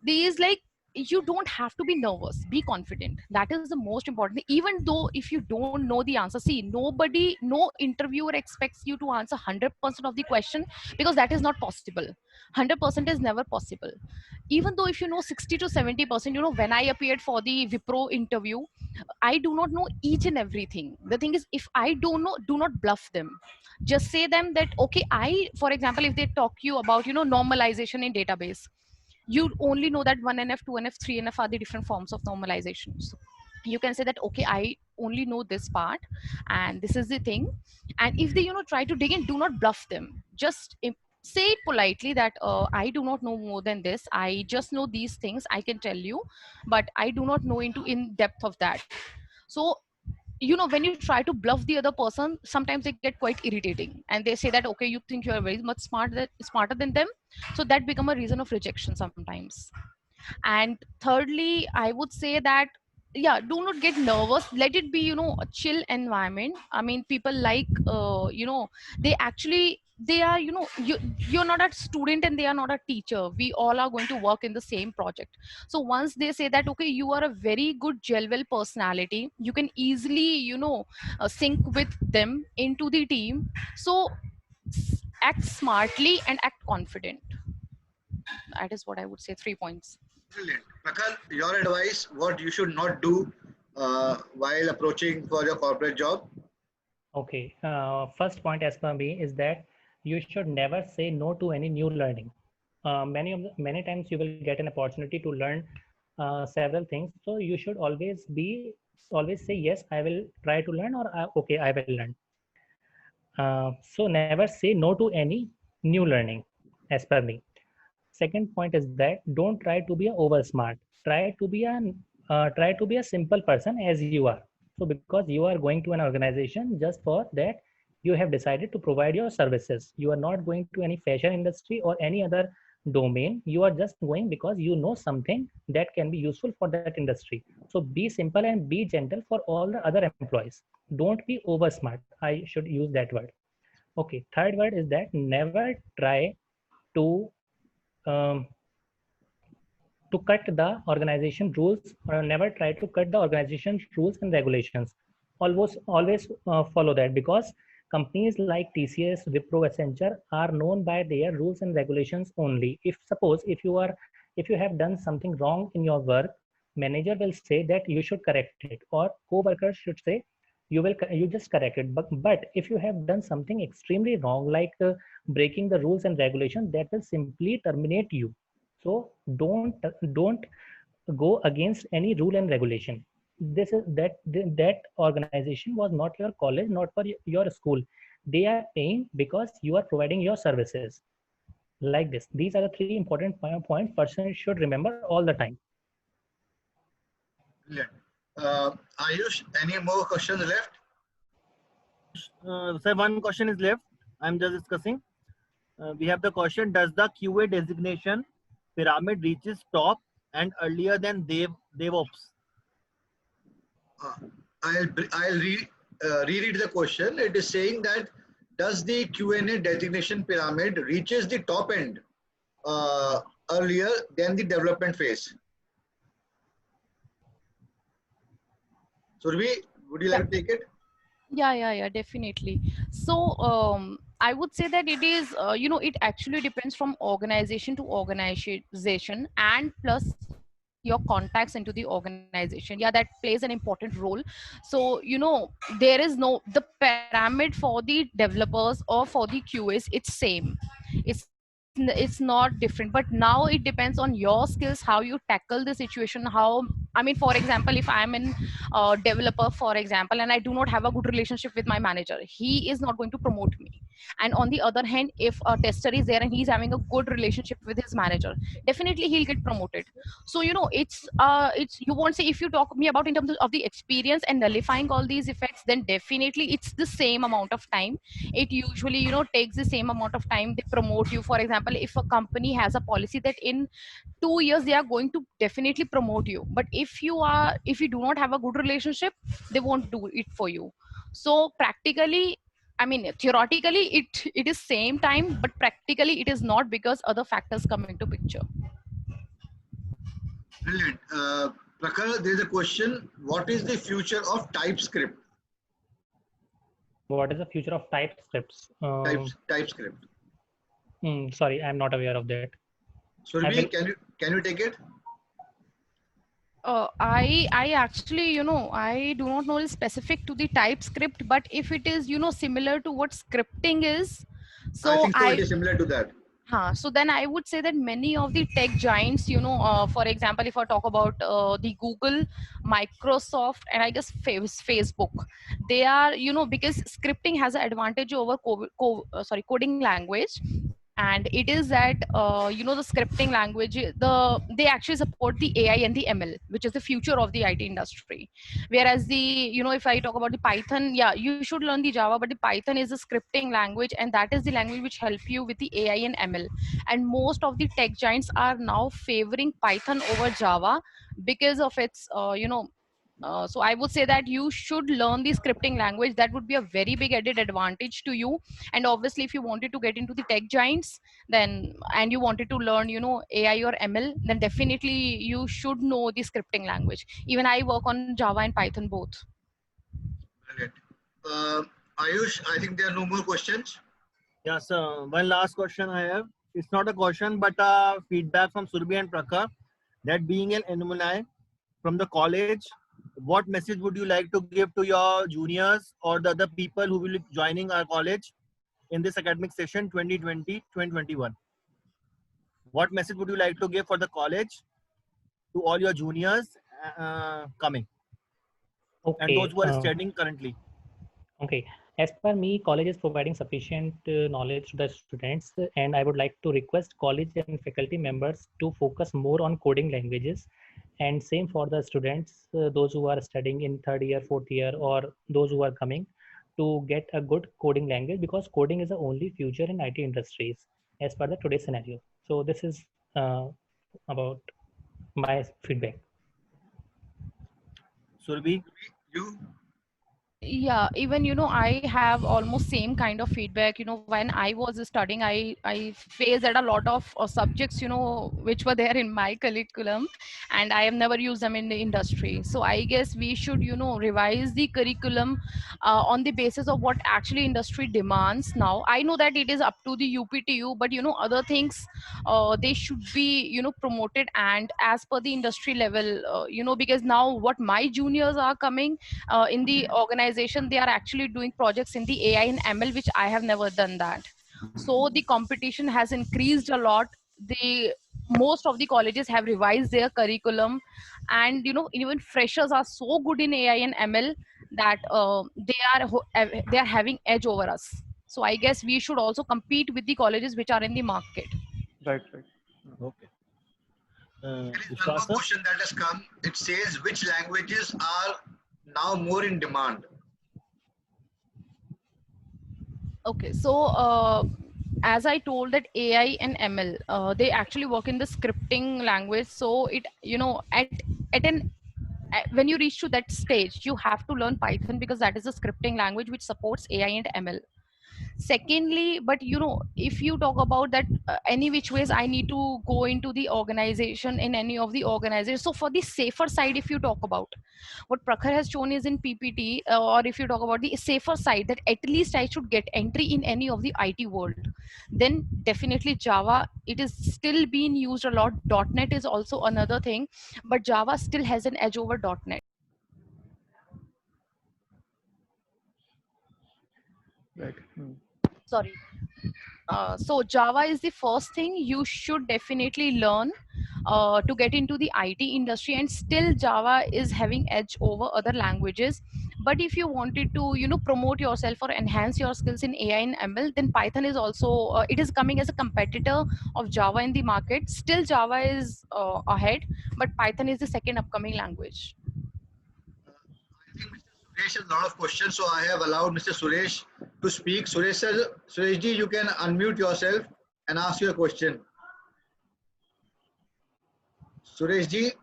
S6: these like, you don't have to be nervous, be confident. That is the most important thing. Even though if you don't know the answer, see, no interviewer expects you to answer 100% of the question, because that is not possible. 100% is never possible. Even though if you know 60 to 70%, when I appeared for the Wipro interview, I do not know each and everything. The thing is, if I don't know, do not bluff them. Just say them that, okay, for example, if they talk you about normalization in database, you only know that 1NF, 2NF, 3NF are the different forms of normalizations. You can say that, okay, I only know this part, and this is the thing. And if they try to dig in, do not bluff them. Just say it politely that, I do not know more than this, I just know these things, I can tell you, but I do not know into in depth of that. So when you try to bluff the other person, sometimes they get quite irritating, and they say that, okay, you think you are very much smarter than them. So that become a reason of rejection sometimes. And thirdly, I would say that, yeah, do not get nervous. Let it be a chill environment. I mean, people like they actually, they are you're not a student and they are not a teacher. We all are going to work in the same project. So once they say that, okay, you are a very good gel well personality, you can easily sync with them into the team. So act smartly and act confident. That is what I would say, 3 points.
S5: Brilliant. Prakhar, your advice, what you should not do while approaching for your corporate job?
S3: Okay. First point as per me is that you should never say no to any new learning. Many times you will get an opportunity to learn several things. So you should always say yes, I will try to learn, or okay, I will learn. So never say no to any new learning, as per me. Second point is that don't try to be a over smart. Try to be a simple person as you are. So because you are going to an organization just for that, you have decided to provide your services. You are not going to any fashion industry or any other domain. You are just going because you know something that can be useful for that industry. So be simple and be gentle for all the other employees. Don't be over smart. I should use that word. Okay. Third word is that never try to um, cut the organization rules, or never try to cut the organization's rules and regulations. Always follow that, because companies like TCS, Wipro, Accenture are known by their rules and regulations only. If suppose if you have done something wrong in your work, manager will say that you should correct it, or co-workers should say you just correct it. But if you have done something extremely wrong, like breaking the rules and regulations, that will simply terminate you. So don't go against any rule and regulation. This is that organization was not your college, not for your school. They are paying because you are providing your services. Like this, these are the three important points person should remember all the time.
S5: Brilliant. Ayush, any more questions left?
S1: Sir, one question is left. I'm just discussing. We have the question: does the QA designation pyramid reaches top and earlier than DevOps?
S5: I'll reread the question. It is saying that does the Q&A designation pyramid reaches the top end earlier than the development phase? Surabhi, would you like to take it?
S6: Yeah, definitely. So I would say that it is it actually depends from organization to organization, and plus your contacts into the organization. Yeah, that plays an important role. So there is no the pyramid for the developers or for the QAs, it's same. It's not different, but now it depends on your skills, how you tackle the situation. How, I mean, for example, if I'm in developer, for example, and I do not have a good relationship with my manager, he is not going to promote me. And on the other hand, if a tester is there and he's having a good relationship with his manager, definitely he'll get promoted. So it's you won't say, if you talk me about in terms of the experience and nullifying all these effects, then definitely it's the same amount of time. It usually takes the same amount of time. They promote you. For example, if a company has a policy that in 2 years they are going to definitely promote you, but if you do not have a good relationship, they won't do it for you. So practically, I mean, theoretically it is same time, but practically it is not, because other factors come into picture.
S5: Brilliant. Prakhar, there is a question. What is the future of TypeScript?
S3: What is the future of TypeScripts?
S5: TypeScript.
S3: Sorry, I'm not aware of that.
S5: Surabhi, can you take it?
S6: I actually, I do not know specific to the TypeScript, but if it is, similar to what scripting is, so
S5: I think so. It is similar to that.
S6: So then I would say that many of the tech giants, for example, if I talk about the Google, Microsoft, and I guess Facebook, they are, because scripting has an advantage over coding language. And it is that the scripting language, they actually support the AI and the ML, which is the future of the IT industry. Whereas if I talk about the Python, yeah, you should learn the Java, but the Python is a scripting language, and that is the language which help you with the AI and ML. And most of the tech giants are now favoring Python over Java because of its so I would say that you should learn the scripting language. That would be a very big added advantage to you. And obviously, if you wanted to get into the tech giants, then, and you wanted to learn, AI or ML, then definitely you should know the scripting language. Even I work on Java and Python both.
S5: Brilliant. Ayush, I think there are no more questions.
S1: Yeah, so one last question I have. it's not a question, but a feedback from Surbhi and Prakhar that being an alumni from the college, what message would you like to give to your juniors or the other people who will be joining our college in this academic session 2020-2021? What message would you like to give for the college to all your juniors coming and those
S3: Okay.
S1: who are studying currently?
S3: Okay. As per me, college is providing sufficient knowledge to the students, and I would like to request college and faculty members to focus more on coding languages. And same for the students, those who are studying in third year, fourth year, or those who are coming, to get a good coding language, because coding is the only future in IT industries as per the today's scenario. So this is about my feedback.
S1: Surbhi?
S5: You?
S6: Yeah, even I have almost same kind of feedback. When I was studying, I faced that a lot of subjects which were there in my curriculum, and I have never used them in the industry. So I guess we should revise the curriculum on the basis of what actually industry demands. Now I know that it is up to the UPTU, but other things they should be promoted and as per the industry level, because now what my juniors are coming in the organization, they are actually doing projects in the AI and ML, which I have never done that. So the competition has increased a lot. The most of the colleges have revised their curriculum, and even freshers are so good in AI and ML that they are having edge over us. So I guess we should also compete with the colleges which are in the market.
S4: Right, right.
S1: Okay.
S5: There is one
S1: Vishwas
S5: more
S1: sir?
S5: question that has come. It says, which languages are now more in demand?
S6: Okay, so as I told that AI and ML, they actually work in the scripting language. So it, when you reach to that stage, you have to learn Python, because that is a scripting language which supports AI and ML. Secondly, but if you talk about that, any which ways I need to go into the organization, in any of the organizations. So for the safer side, if you talk about what Prakhar has shown is in PPT, or if you talk about the safer side, that at least I should get entry in any of the IT world, then definitely Java, it is still being used a lot. .NET is also another thing, but Java still has an edge over .NET.
S4: Right.
S6: Sorry. So Java is the first thing you should definitely learn to get into the IT industry, and still Java is having edge over other languages. But if you wanted to promote yourself or enhance your skills in AI and ML, then Python is also it is coming as a competitor of Java in the market. Still Java is ahead, but Python is the second upcoming language.
S5: I think Mr. Suresh has a lot of questions, so I have allowed Mr. Suresh to speak. Suresh sir, Suresh ji, you can unmute yourself and ask your question. Suresh ji,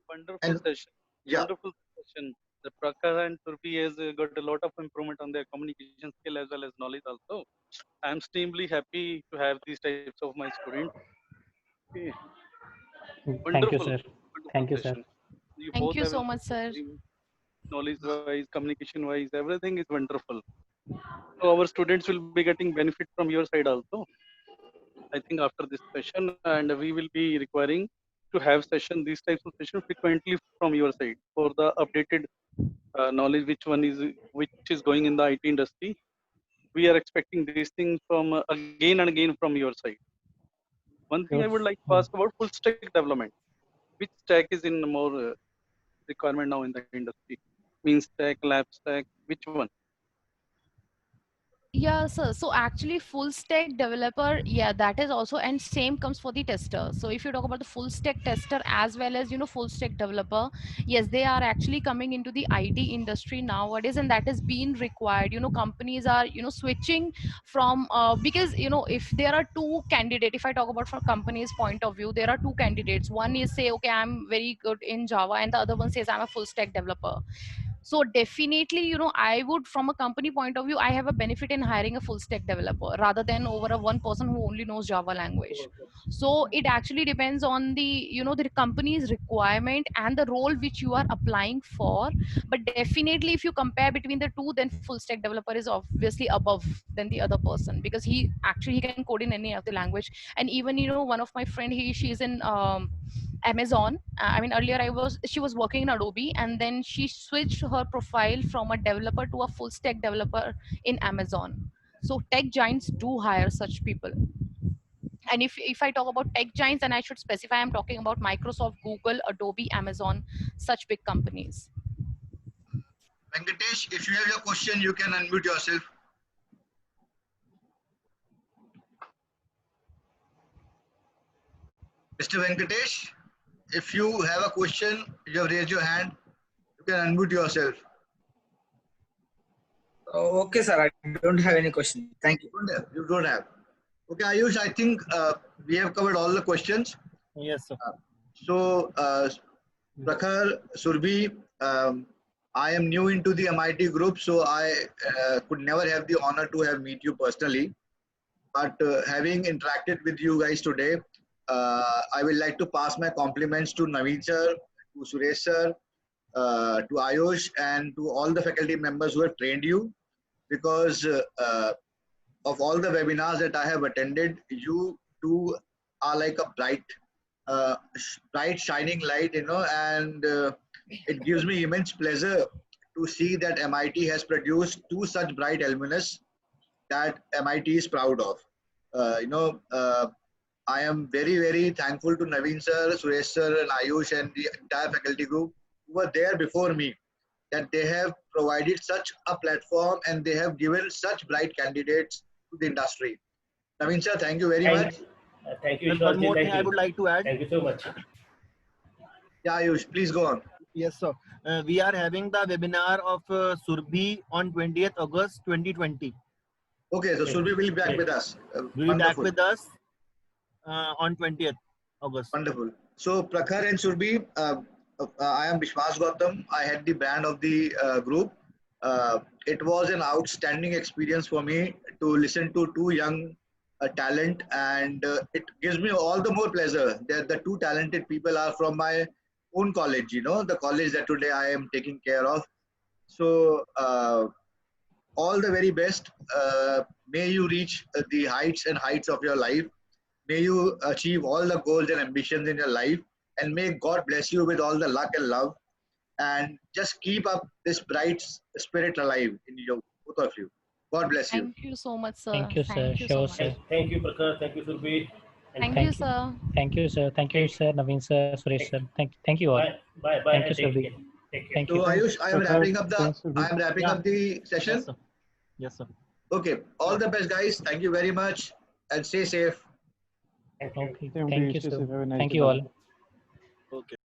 S7: Wonderful
S5: and
S7: session.
S5: yeah,
S7: Wonderful session. The Prakhar and Turbi has got a lot of improvement on their communication skill as well as knowledge also. I am extremely happy to have these types of my students. Okay.
S3: Thank you,
S7: Wonderful,
S3: sir.
S7: wonderful
S3: Thank you, sir.
S7: session. You
S6: Thank
S7: both
S6: you
S7: have
S6: so much, sir.
S7: knowledge wise, communication wise, everything is wonderful. So our students will be getting benefit from your side also. I think after this session, and we will be requiring to have session these types of session frequently from your side for the updated knowledge which is going in the IT industry. We are expecting these things from again and again from your side. One thing I would like to ask about full stack development. Which stack is in more requirement now in the industry? Mean stack, lab stack, which one?
S6: Yeah, sir. So actually, full stack developer, yeah, that is also, and same comes for the tester. So if you talk about the full stack tester as well as full stack developer, yes, they are actually coming into the IT industry nowadays, and that is being required. Companies are switching from because if there are two candidates, if I talk about from company's point of view, there are two candidates. One is say, okay, I'm very good in Java, and the other one says I'm a full stack developer. So definitely, you know, I would, from a company point of view, I have a benefit in hiring a full stack developer rather than over a one person who only knows Java language. So it actually depends on the, you know, the company's requirement and the role which you are applying for. But definitely, if you compare between the two, then full stack developer is obviously above than the other person, because he can code in any of the language. And even, you know, one of my friend, she's in Amazon. I mean, earlier she was working in Adobe, and then she switched her profile from a developer to a full stack developer in Amazon. So tech giants do hire such people. And if I talk about tech giants, then I should specify I'm talking about Microsoft, Google, Adobe, Amazon, such big companies.
S5: Venkatesh, if you have your question, you can unmute yourself. Mr. Venkatesh, if you have a question, you have raised your hand, you can unmute yourself.
S8: Okay, sir. I don't have any question. Thank you.
S5: You don't have. Okay, Ayush, I think we have covered all the questions.
S1: Yes, sir.
S5: So, Prakhar, Surbhi, I am new into the MIT group, so I could never have the honor to have meet you personally. But having interacted with you guys today, I would like to pass my compliments to Naveen sir, to Suresh sir, to Ayush, and to all the faculty members who have trained you. Because of all the webinars that I have attended, you two are like a bright shining light, you know, and it gives me immense pleasure to see that MIT has produced two such bright alumnus that MIT is proud of. I am very, very thankful to Naveen sir, Suresh sir, and Ayush and the entire faculty group who were there before me, that they have provided such a platform and they have given such bright candidates to the industry. Naveen sir, thank you very much.
S2: Thank you,
S1: And one
S2: Ishwarji.
S1: more thing
S2: Thank
S1: I
S2: you.
S1: would like to add.
S2: Thank you so much.
S5: Yeah, Ayush, please go on.
S1: Yes, sir. We are having the webinar of Surbhi on 20th August 2020.
S5: Okay, so Surbhi will be back with us.
S1: We'll be back with us on 20th August.
S5: Wonderful. So Prakhar and Surbhi, I am Vishwas Gautam. I had the brand of the group. It was an outstanding experience for me to listen to two young talent, and it gives me all the more pleasure that the two talented people are from my own college, you know, the college that today I am taking care of. So all the very best. May you reach the heights and heights of your life. May you achieve all the goals and ambitions in your life, and may God bless you with all the luck and love. And just keep up this bright spirit alive in you, both of you. God bless you.
S6: Thank you so much, sir.
S3: Thank you, sir.
S6: Thank you so
S3: Sure,
S6: much.
S3: sir.
S2: Thank you, Prakhar. Thank you, Surbhi. And
S6: Thank
S3: Thank
S6: you,
S3: you.
S6: sir.
S3: Thank you, sir. Thank you, sir. Naveen sir, Suresh sir. Thank you all.
S2: bye. Bye. Bye.
S3: Thank you,
S2: And take
S3: Surbhi.
S2: care. Take care.
S3: Thank
S5: So
S3: you.
S5: Ayush, I am
S4: Prakhar,
S5: wrapping up
S4: thanks, Surbhi.
S5: the session.
S1: Yes, sir. Yes, sir.
S5: Okay. All the best, guys. Thank you very much, and stay safe.
S2: Thank you.
S3: Okay.
S4: Same to
S3: Thank you,
S4: stay
S3: sir.
S4: safe. Have a nice
S3: Thank
S4: day.
S3: you
S4: Bye.
S3: all.